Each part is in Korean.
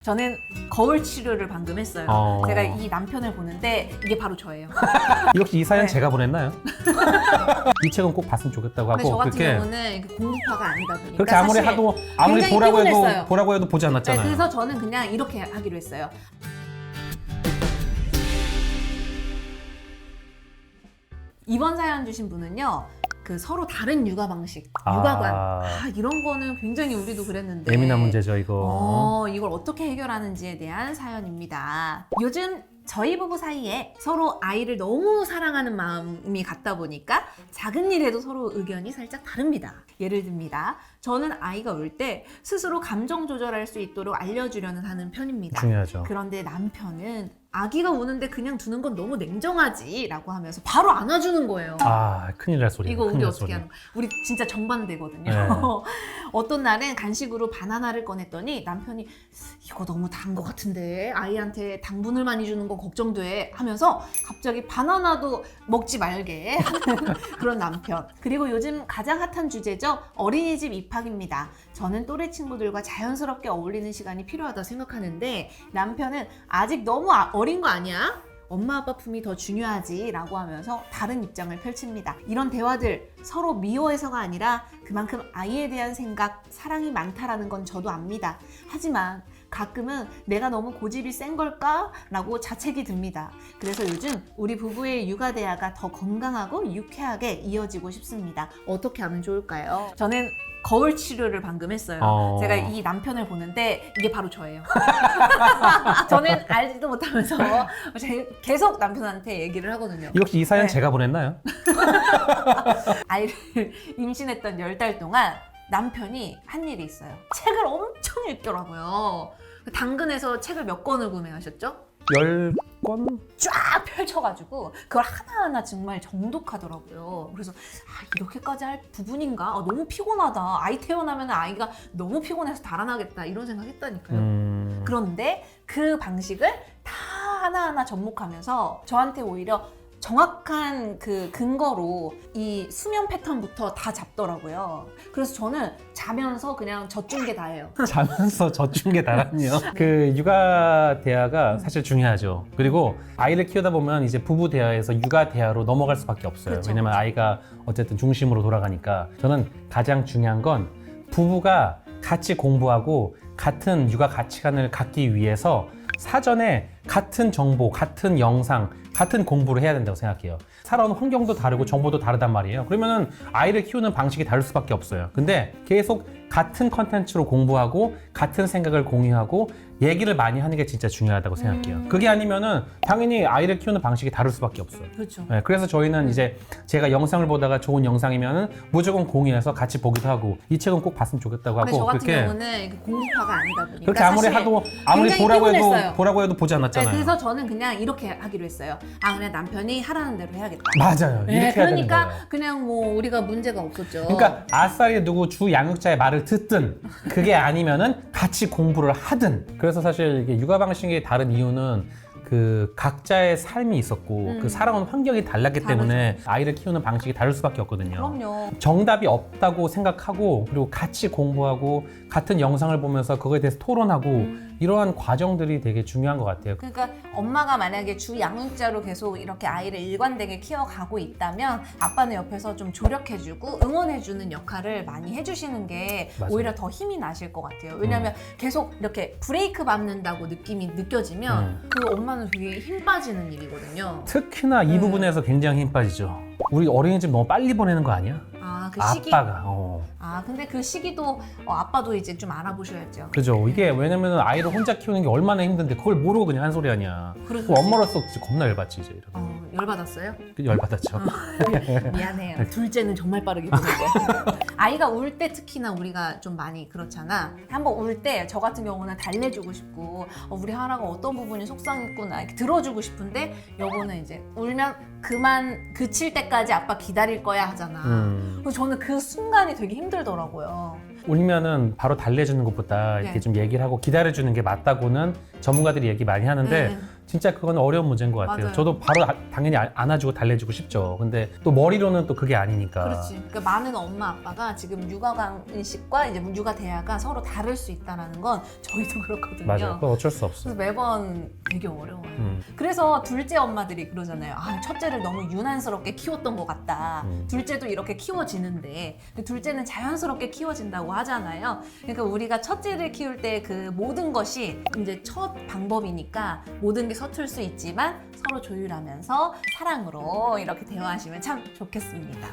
저는 거울 치료를 방금 했어요. 제가 이 남편을 보는데 이게 바로 저예요. 혹시 이 사연 네. 제가 보냈나요? 이 책은 꼭 봤으면 좋겠다고 근데 하고 저 같은 그렇게 경우는 공부파가 아니다 보니까 그렇게 아무리 사실 하도 아무리 굉장히 피곤했어요. 보라고 해도 보지 네, 않았잖아요. 그래서 저는 그냥 이렇게 하기로 했어요. 이번 사연 주신 분은요. 그 서로 다른 육아 방식, 육아관 이런 거는 굉장히 우리도 그랬는데 예민한 문제죠 이거. 이걸 어떻게 해결하는지에 대한 사연입니다. 요즘 저희 부부 사이에 서로 아이를 너무 사랑하는 마음이 같다 보니까 작은 일에도 서로 의견이 살짝 다릅니다. 예를 듭니다. 저는 아이가 울 때 스스로 감정 조절할 수 있도록 알려주려는 하는 편입니다. 중요하죠. 그런데 남편은 아기가 우는데 그냥 두는 건 너무 냉정하지 라고 하면서 바로 안아주는 거예요. 큰일 날 소리. 이거 우리 어떻게 하는 거야? 우리 진짜 정반대거든요. 네. 어떤 날은 간식으로 바나나를 꺼냈더니 남편이 이거 너무 단 거 같은데 아이한테 당분을 많이 주는 건 걱정돼 하면서 갑자기 바나나도 먹지 말게 하는 그런 남편. 그리고 요즘 가장 핫한 주제죠. 어린이집 입학입니다. 저는 또래 친구들과 자연스럽게 어울리는 시간이 필요하다고 생각하는데 남편은 아직 너무 어린 거 아니야? 엄마 아빠 품이 더 중요하지 라고 하면서 다른 입장을 펼칩니다. 이런 대화들 서로 미워해서가 아니라 그만큼 아이에 대한 생각, 사랑이 많다라는 건 저도 압니다. 하지만 가끔은 내가 너무 고집이 센 걸까? 라고 자책이 듭니다. 그래서 요즘 우리 부부의 육아 대화가 더 건강하고 유쾌하게 이어지고 싶습니다. 어떻게 하면 좋을까요? 저는 거울 치료를 방금 했어요. 제가 이 남편을 보는데 이게 바로 저예요. 저는 알지도 못하면서 계속 남편한테 얘기를 하거든요. 혹시 이 사연 네. 제가 보냈나요? 아이를 임신했던 10달 동안 남편이 한 일이 있어요. 책을 엄청 읽더라고요. 당근에서 책을 몇 권을 구매하셨죠? 10권? 쫙 펼쳐가지고 그걸 하나하나 정말 정독하더라고요. 그래서 이렇게까지 할 부분인가? 너무 피곤하다. 아이 태어나면 아이가 너무 피곤해서 달아나겠다 이런 생각했다니까요. 그런데 그 방식을 다 하나하나 접목하면서 저한테 오히려 정확한 그 근거로 이 수면 패턴부터 다 잡더라고요. 그래서 저는 자면서 그냥 젖준 게 다예요. 자면서 젖준 게 다라니요. 그 육아 대화가 사실 중요하죠. 그리고 아이를 키우다 보면 이제 부부 대화에서 육아 대화로 넘어갈 수밖에 없어요. 그렇죠, 왜냐면 그렇죠. 아이가 어쨌든 중심으로 돌아가니까. 저는 가장 중요한 건 부부가 같이 공부하고 같은 육아 가치관을 갖기 위해서 사전에 같은 정보, 같은 영상, 같은 공부를 해야 된다고 생각해요. 살아온 환경도 다르고 정보도 다르단 말이에요. 그러면은 아이를 키우는 방식이 다를 수밖에 없어요. 근데 계속 같은 컨텐츠로 공부하고 같은 생각을 공유하고 얘기를 많이 하는 게 진짜 중요하다고 생각해요. 그게 아니면은 당연히 아이를 키우는 방식이 다를 수밖에 없어요. 그렇죠. 네, 그래서 저희는 이제 제가 영상을 보다가 좋은 영상이면은 무조건 공유해서 같이 보기도 하고 이 책은 꼭 봤으면 좋겠다고 근데 하고 저 같은 그렇게 경우는 공부파가 아니다 보니까 그렇게 아무리 사실 하도 아무리 굉장히 피곤했어요. 보라고 해도 보지 네, 않았잖아요. 그래서 저는 그냥 이렇게 하기로 했어요. 그냥 남편이 하라는 대로 해야겠다. 맞아요. 이렇게 네, 해야 되는 그러니까 거예요. 그냥 뭐 우리가 문제가 없었죠. 그러니까 아싸리 누구 주 양육자의 말을 듣든 그게 아니면은 같이 공부를 하든. 그래서 사실 이게 육아 방식이 다른 이유는 그 각자의 삶이 있었고 그 살아온 환경이 달랐기 때문에 아이를 키우는 방식이 다를 수밖에 없거든요. 그럼요. 정답이 없다고 생각하고 그리고 같이 공부하고 같은 영상을 보면서 그거에 대해서 토론하고 이러한 과정들이 되게 중요한 것 같아요. 그러니까 엄마가 만약에 주 양육자로 계속 이렇게 아이를 일관되게 키워가고 있다면 아빠는 옆에서 좀 조력해주고 응원해주는 역할을 많이 해주시는 게 맞아요. 오히려 더 힘이 나실 것 같아요. 왜냐하면 계속 이렇게 브레이크 밟는다고 느낌이 느껴지면 그 엄마는 되게 힘 빠지는 일이거든요. 특히나 이 부분에서 굉장히 힘 빠지죠. 우리 어린이집 너무 빨리 보내는 거 아니야? 그 시기. 아빠가. 근데 그 시기도 아빠도 이제 좀 알아보셔야죠. 그죠. 이게 왜냐면 아이를 혼자 키우는 게 얼마나 힘든데 그걸 모르고 그냥 한 소리 아니야. 그렇지. 그 엄마로서 진짜 겁나 열받지 이제 이러면. 열받았어요? 열받았죠. 미안해요. 둘째는 정말 빠르게 보는데. 아이가 울 때 특히나 우리가 좀 많이 그렇잖아. 한번 울 때 저 같은 경우는 달래주고 싶고 우리 하나가 어떤 부분이 속상했구나 이렇게 들어주고 싶은데 여보는 이제 울면 그만 그칠 때까지 아빠 기다릴 거야 하잖아. 그래서 저는 그 순간이 되게 힘들더라고요. 울면은 바로 달래주는 것보다 이렇게 네. 좀 얘기를 하고 기다려주는 게 맞다고는 전문가들이 얘기 많이 하는데 네. 진짜 그건 어려운 문제인 것 같아요. 맞아요. 저도 바로 당연히 안아주고 달래주고 싶죠. 근데 또 머리로는 또 그게 아니니까. 그렇지. 그러니까 많은 엄마 아빠가 지금 육아 간식과 이제 육아 대화가 서로 다를 수 있다는 건 저희도 그렇거든요. 맞아요. 그건 어쩔 수 없어. 그래서 매번 되게 어려워요. 음. 그래서 둘째 엄마들이 그러잖아요. 아, 첫째를 너무 유난스럽게 키웠던 것 같다. 음. 둘째도 이렇게 키워지는데 둘째는 자연스럽게 키워진다고 하잖아요. 그러니까 우리가 첫째를 키울 때 그 모든 것이 이제 첫 방법이니까 모든 게 서툴 수 있지만 서로 조율하면서 사랑으로 이렇게 대화하시면 참 좋겠습니다.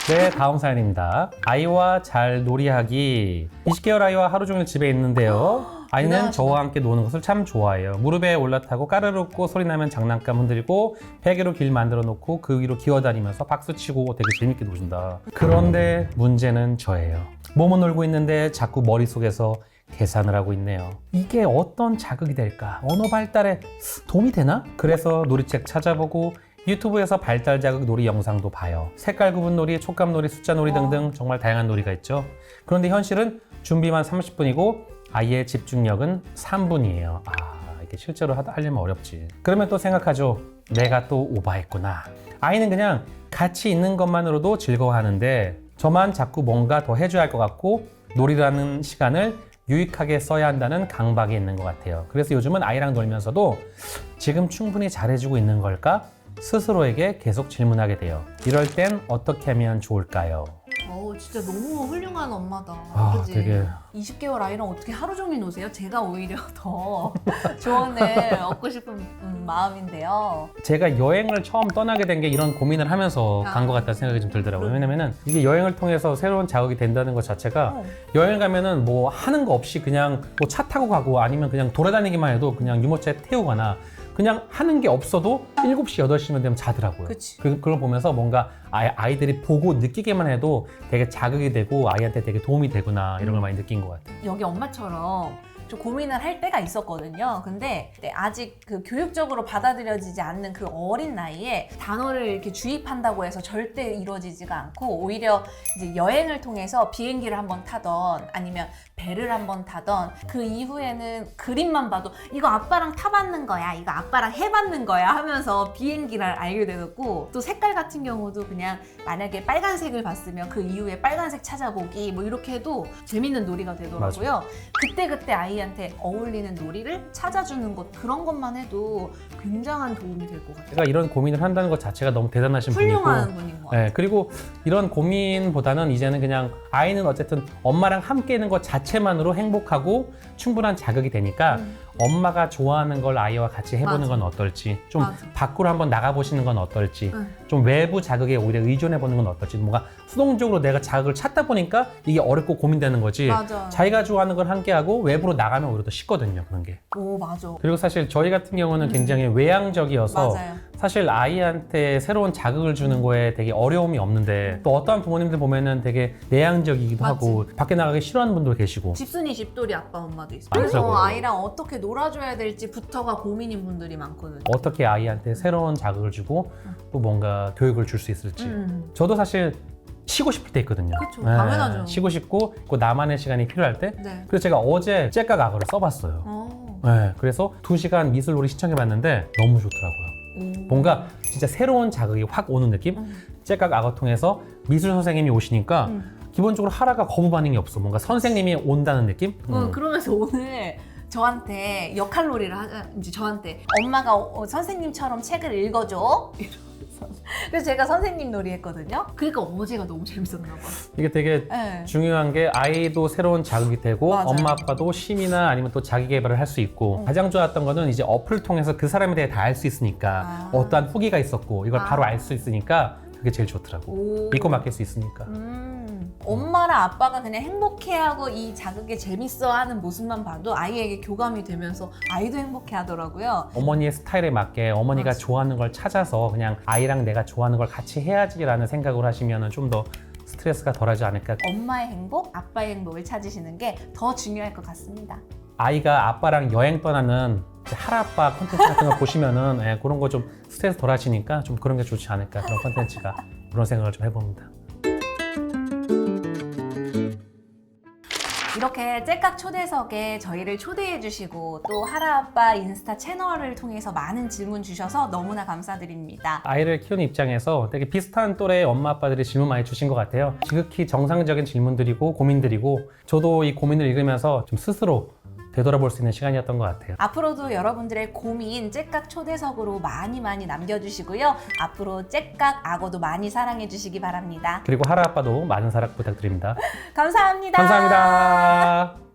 네, 다음 사연입니다. 아이와 잘 놀이하기. 20개월 아이와 하루 종일 집에 있는데요. 아이는 대단하시다. 저와 함께 노는 것을 참 좋아해요. 무릎에 올라타고 까르르 웃고 소리 나면 장난감 흔들고 베개로 길 만들어 놓고 그 위로 기어다니면서 박수치고 되게 재밌게 노신다. 그런데 문제는 저예요. 몸은 놀고 있는데 자꾸 머릿속에서 계산을 하고 있네요. 이게 어떤 자극이 될까? 언어 발달에 도움이 되나? 그래서 놀이책 찾아보고 유튜브에서 발달 자극 놀이 영상도 봐요. 색깔 구분 놀이, 촉감 놀이, 숫자 놀이 등등 정말 다양한 놀이가 있죠. 그런데 현실은 준비만 30분이고 아이의 집중력은 3분이에요. 아, 이게 실제로 하려면 어렵지. 그러면 또 생각하죠. 내가 또 오바했구나. 아이는 그냥 같이 있는 것만으로도 즐거워하는데 저만 자꾸 뭔가 더 해줘야 할 것 같고 놀이라는 시간을 유익하게 써야 한다는 강박이 있는 것 같아요. 그래서 요즘은 아이랑 놀면서도 지금 충분히 잘해주고 있는 걸까? 스스로에게 계속 질문하게 돼요. 이럴 땐 어떻게 하면 좋을까요? 진짜 너무 훌륭한 엄마다. 아, 그치? 되게 20개월 아이랑 어떻게 하루 종일 노세요? 제가 오히려 더 조언을 얻고 싶은 마음인데요. 제가 여행을 처음 떠나게 된 게 이런 고민을 하면서 아. 간 것 같다는 생각이 좀 들더라고요. 왜냐면은 이게 여행을 통해서 새로운 자극이 된다는 것 자체가 어. 여행 가면은 뭐 하는 거 없이 그냥 뭐 차 타고 가고 아니면 그냥 돌아다니기만 해도 그냥 유모차에 태우거나 그냥 하는 게 없어도 7시, 8시면 되면 자더라고요. 그치. 그걸 보면서 뭔가 아이들이 보고 느끼기만 해도 되게 자극이 되고 아이한테 되게 도움이 되구나 이런 걸 많이 느낀 것 같아요. 여기 엄마처럼 좀 고민을 할 때가 있었거든요. 근데 아직 그 교육적으로 받아들여지지 않는 그 어린 나이에 단어를 이렇게 주입한다고 해서 절대 이루어지지가 않고 오히려 이제 여행을 통해서 비행기를 한번 타던 아니면 배를 한번 타던 그 이후에는 그림만 봐도 이거 아빠랑 타봤는 거야, 이거 아빠랑 해봤는 거야 하면서 비행기를 알게 되었고 또 색깔 같은 경우도 그냥 만약에 빨간색을 봤으면 그 이후에 빨간색 찾아보기 뭐 이렇게 해도 재밌는 놀이가 되더라고요. 그때그때 아이한테 어울리는 놀이를 찾아주는 것 그런 것만 해도 굉장한 도움이 될 것 같아요. 제가 이런 고민을 한다는 것 자체가 너무 대단하신 분이고 훌륭한 분인 것 같아요. 네, 그리고 이런 고민보다는 이제는 그냥 아이는 어쨌든 엄마랑 함께 있는 것 자체만으로 행복하고 충분한 자극이 되니까 엄마가 좋아하는 걸 아이와 같이 해보는 맞아. 건 어떨지 좀 맞아. 밖으로 한번 나가보시는 건 어떨지 응. 좀 외부 자극에 오히려 의존해보는 건 어떨지 뭔가 수동적으로 내가 자극을 찾다 보니까 이게 어렵고 고민되는 거지 맞아. 자기가 좋아하는 걸 함께하고 외부로 나가면 오히려 더 쉽거든요 그런 게. 오, 맞아. 그리고 사실 저희 같은 경우는 굉장히 외향적이어서 맞아요. 사실 아이한테 새로운 자극을 주는 거에 되게 어려움이 없는데 또 어떠한 부모님들 보면은 되게 내향적이기도 맞지. 하고 밖에 나가기 싫어하는 분도 계시고 집순이 집돌이 아빠 엄마도 있어요. 많더라고요. 그래서 아이랑 어떻게 놀아줘야 될지부터가 고민인 분들이 많거든요. 어떻게 아이한테 새로운 자극을 주고 또 뭔가 교육을 줄 수 있을지 저도 사실 쉬고 싶을 때 있거든요. 그쵸, 당연하죠. 쉬고 싶고 그 나만의 시간이 필요할 때 네. 그래서 제가 어제 째깍 악어를 써봤어요. 네, 그래서 2시간 미술놀이 시청해봤는데 너무 좋더라고요. 뭔가 진짜 새로운 자극이 확 오는 느낌? 째깍 악어 통해서 미술 선생님이 오시니까 기본적으로 하라가 거부 반응이 없어. 뭔가 선생님이 온다는 느낌? 그러면서 오늘 저한테 역할놀이를 하자. 이제 저한테 엄마가 선생님처럼 책을 읽어줘. 이러면서. 그래서 제가 선생님 놀이 했거든요. 그러니까 어제가 너무 재밌었나 봐. 이게 되게 네. 중요한 게 아이도 새로운 자극이 되고 맞아요. 엄마 아빠도 취미나 아니면 또 자기 개발을 할 수 있고 가장 좋았던 거는 이제 어플을 통해서 그 사람에 대해 다 알 수 있으니까 어떠한 후기가 있었고 이걸 바로 알 수 있으니까 그게 제일 좋더라고. 오. 믿고 맡길 수 있으니까. 엄마랑 아빠가 그냥 행복해하고 이 자극에 재밌어하는 모습만 봐도 아이에게 교감이 되면서 아이도 행복해하더라고요. 어머니의 스타일에 맞게 어머니가 맞아. 좋아하는 걸 찾아서 그냥 아이랑 내가 좋아하는 걸 같이 해야지라는 생각을 하시면 좀 더 스트레스가 덜하지 않을까. 엄마의 행복, 아빠의 행복을 찾으시는 게 더 중요할 것 같습니다. 아이가 아빠랑 여행 떠나는 할아빠 콘텐츠 같은 거 보시면은 그런 거 좀 스트레스 덜 하시니까 좀 그런 게 좋지 않을까 그런 콘텐츠가 그런 생각을 좀 해봅니다. 이렇게 째깍 초대석에 저희를 초대해 주시고 또 하라아빠 인스타 채널을 통해서 많은 질문 주셔서 너무나 감사드립니다. 아이를 키우는 입장에서 되게 비슷한 또래의 엄마 아빠들이 질문 많이 주신 것 같아요. 지극히 정상적인 질문들이고 고민들이고 저도 이 고민을 읽으면서 좀 스스로 되돌아볼 수 있는 시간이었던 것 같아요. 앞으로도 여러분들의 고민 째깍 초대석으로 많이 남겨주시고요. 앞으로 째깍 악어도 많이 사랑해 주시기 바랍니다. 그리고 하라 아빠도 많은 사랑 부탁드립니다. 감사합니다. 감사합니다.